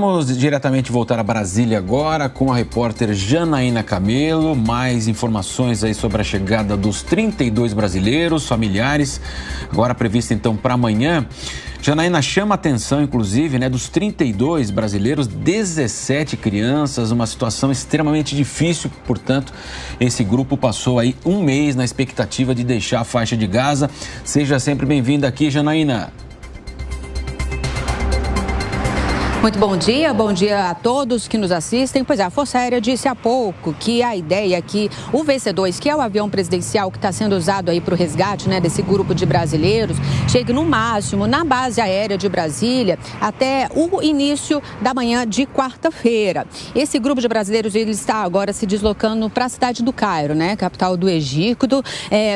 Vamos diretamente voltar a Brasília agora com a repórter Janaína Camelo. Mais informações aí sobre a chegada dos 32 brasileiros, familiares, agora prevista então para amanhã. Janaína, chama a atenção, inclusive, dos 32 brasileiros, 17 crianças, uma situação extremamente difícil. Portanto, esse grupo passou aí um mês na expectativa de deixar a faixa de Gaza. Seja sempre bem-vinda aqui, Janaína. Muito bom dia a todos que nos assistem. Pois é, a Força Aérea disse há pouco que a ideia é que o VC-2, que é o avião presidencial que está sendo usado aí para o resgate desse grupo de brasileiros, chegue no máximo na base aérea de Brasília até o início da manhã de quarta-feira. Esse grupo de brasileiros ele está agora se deslocando para a cidade do Cairo, capital do Egito,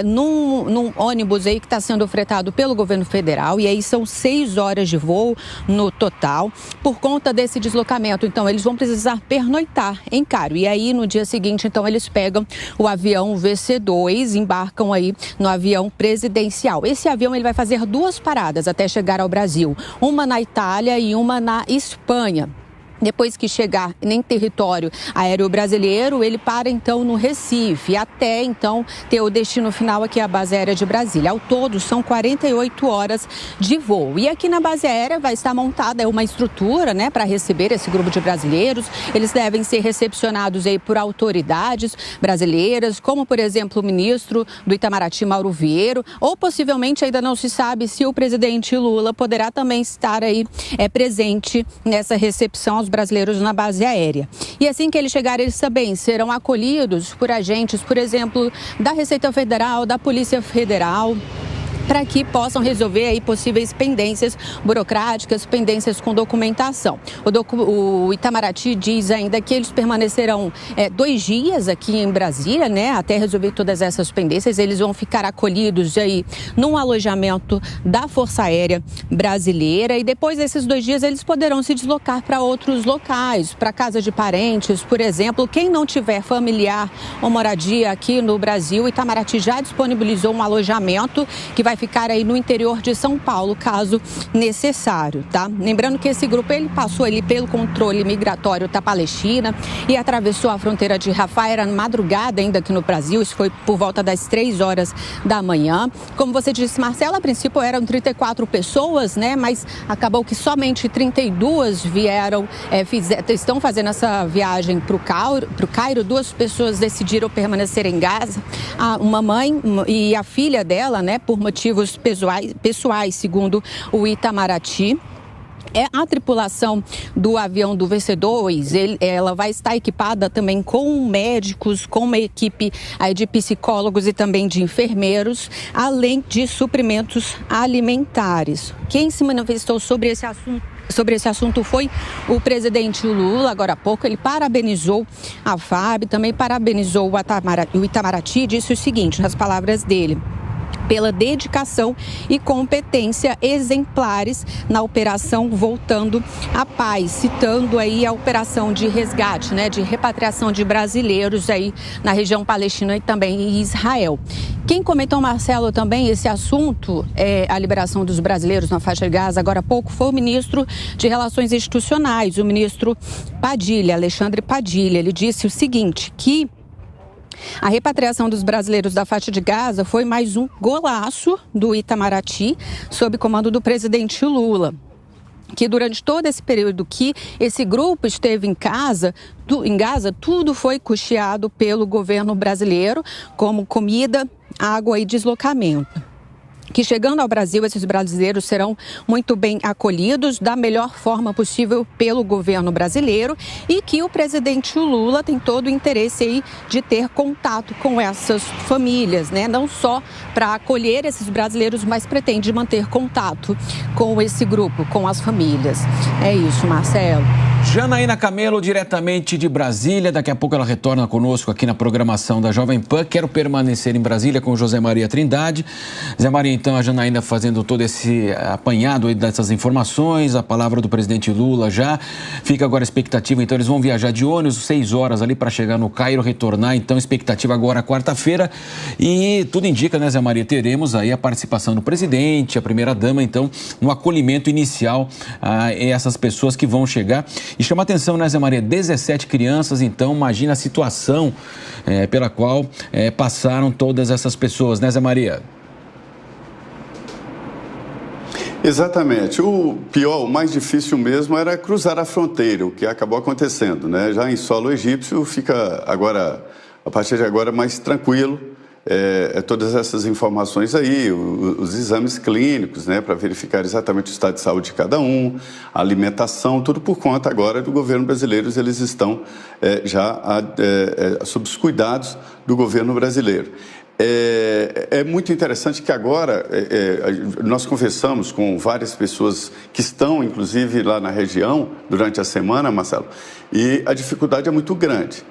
num ônibus aí que está sendo fretado pelo governo federal, e aí são 6 horas de voo no total. Por conta desse deslocamento, então, eles vão precisar pernoitar em Cairo. E aí, no dia seguinte, então, eles pegam o avião VC-2, embarcam aí no avião presidencial. Esse avião ele vai fazer 2 paradas até chegar ao Brasil, uma na Itália e uma na Espanha. Depois que chegar em território aéreo brasileiro, ele para então no Recife, até então ter o destino final aqui à base aérea de Brasília. Ao todo, são 48 horas de voo. E aqui na base aérea vai estar montada uma estrutura, para receber esse grupo de brasileiros. Eles devem ser recepcionados aí por autoridades brasileiras, como, por exemplo, o ministro do Itamaraty, Mauro Vieira, ou possivelmente ainda não se sabe se o presidente Lula poderá também estar aí presente nessa recepção aos brasileiros na base aérea. E assim que eles chegarem, eles também serão acolhidos por agentes, por exemplo, da Receita Federal, da Polícia Federal, para que possam resolver aí possíveis pendências burocráticas, pendências com documentação. O Itamaraty diz ainda que eles permanecerão 2 dias aqui em Brasília, até resolver todas essas pendências. Eles vão ficar acolhidos aí num alojamento da Força Aérea Brasileira, e depois desses 2 dias eles poderão se deslocar para outros locais, para casa de parentes, por exemplo. Quem não tiver familiar ou moradia aqui no Brasil, o Itamaraty já disponibilizou um alojamento que vai ficar aí no interior de São Paulo, caso necessário, tá? Lembrando que esse grupo, ele passou ali pelo controle migratório da Palestina e atravessou a fronteira de Rafah, era madrugada ainda aqui no Brasil, isso foi por volta das 3 horas da manhã. Como você disse, Marcela, a princípio eram 34 pessoas, mas acabou que somente 32 estão fazendo essa viagem para o Cairo. 2 pessoas decidiram permanecer em Gaza, uma mãe e a filha dela, por motivos pessoais, segundo o Itamaraty. A tripulação do avião do VC-2, ela vai estar equipada também com médicos, com uma equipe aí de psicólogos e também de enfermeiros, além de suprimentos alimentares. Quem se manifestou sobre esse assunto foi o presidente Lula. Agora há pouco ele parabenizou a FAB, também parabenizou o Itamaraty, disse o seguinte nas palavras dele: pela dedicação e competência exemplares na operação Voltando à Paz, citando aí a operação de resgate, de repatriação de brasileiros aí na região palestina e também em Israel. Quem comentou, Marcelo, também esse assunto, a liberação dos brasileiros na faixa de Gaza, agora há pouco, foi o ministro de Relações Institucionais, o ministro Padilha, Alexandre Padilha. Ele disse o seguinte, que a repatriação dos brasileiros da faixa de Gaza foi mais um golaço do Itamaraty, sob comando do presidente Lula, que durante todo esse período que esse grupo esteve em Gaza, tudo foi custeado pelo governo brasileiro, como comida, água e deslocamento. Que chegando ao Brasil, esses brasileiros serão muito bem acolhidos da melhor forma possível pelo governo brasileiro, e que o presidente Lula tem todo o interesse aí de ter contato com essas famílias, não só para acolher esses brasileiros, mas pretende manter contato com esse grupo, com as famílias. É isso, Marcelo. Janaína Camelo, diretamente de Brasília. Daqui a pouco ela retorna conosco aqui na programação da Jovem Pan. Quero permanecer em Brasília com José Maria Trindade. José Maria, então, a Janaína fazendo todo esse apanhado aí dessas informações, a palavra do presidente Lula já. Fica agora a expectativa, então eles vão viajar de ônibus 6 horas ali para chegar no Cairo, retornar. Então, expectativa agora quarta-feira. E tudo indica, Zé Maria, teremos aí a participação do presidente, a primeira-dama, então, no acolhimento inicial a essas pessoas que vão chegar. E chama atenção, né, Zé Maria? 17 crianças, então, imagina a situação pela qual passaram todas essas pessoas, né, Zé Maria? Exatamente. O pior, o mais difícil mesmo era cruzar a fronteira, o que acabou acontecendo, né? Já em solo egípcio fica agora, a partir de agora, mais tranquilo. Todas essas informações aí, os exames clínicos, né, para verificar exatamente o estado de saúde de cada um, a alimentação, tudo por conta agora do governo brasileiro, eles estão sob os cuidados do governo brasileiro. É muito interessante que agora nós conversamos com várias pessoas que estão, inclusive, lá na região durante a semana, Marcelo, e a dificuldade é muito grande,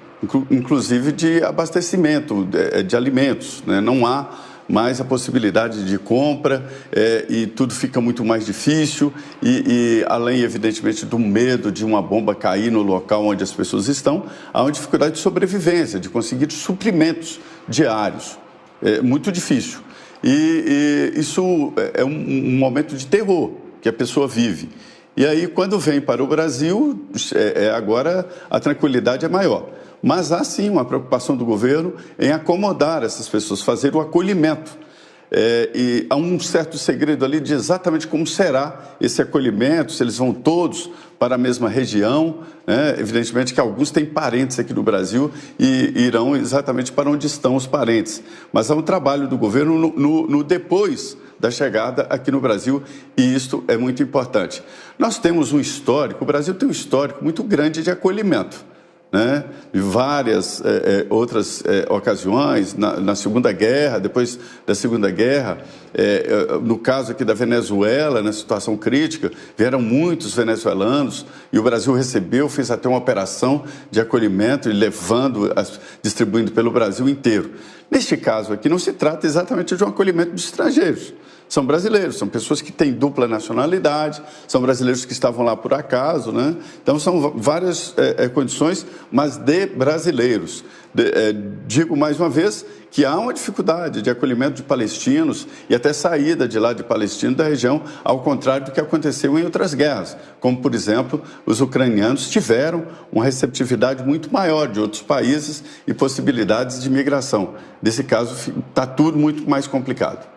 inclusive de abastecimento de alimentos, né? Não há mais a possibilidade de compra e tudo fica muito mais difícil e além, evidentemente, do medo de uma bomba cair no local onde as pessoas estão, há uma dificuldade de sobrevivência, de conseguir suprimentos diários. É muito difícil. E isso é um momento de terror que a pessoa vive. E aí, quando vem para o Brasil, agora a tranquilidade é maior. Mas há sim uma preocupação do governo em acomodar essas pessoas, fazer o acolhimento. E há um certo segredo ali de exatamente como será esse acolhimento, se eles vão todos para a mesma região, né? Evidentemente que alguns têm parentes aqui no Brasil e irão exatamente para onde estão os parentes. Mas há um trabalho do governo no depois da chegada aqui no Brasil e isto é muito importante. Nós temos um histórico, o Brasil tem um histórico muito grande de acolhimento, né? De várias outras ocasiões, na Segunda Guerra, depois da Segunda Guerra, no caso aqui da Venezuela, na situação crítica, vieram muitos venezuelanos e o Brasil recebeu, fez até uma operação de acolhimento e distribuindo pelo Brasil inteiro. Neste caso aqui, não se trata exatamente de um acolhimento de estrangeiros. São brasileiros, são pessoas que têm dupla nacionalidade, são brasileiros que estavam lá por acaso, né? Então, são várias condições, mas de brasileiros. Digo mais uma vez que há uma dificuldade de acolhimento de palestinos e até saída de lá de palestinos da região, ao contrário do que aconteceu em outras guerras, como, por exemplo, os ucranianos tiveram uma receptividade muito maior de outros países e possibilidades de migração. Nesse caso, está tudo muito mais complicado.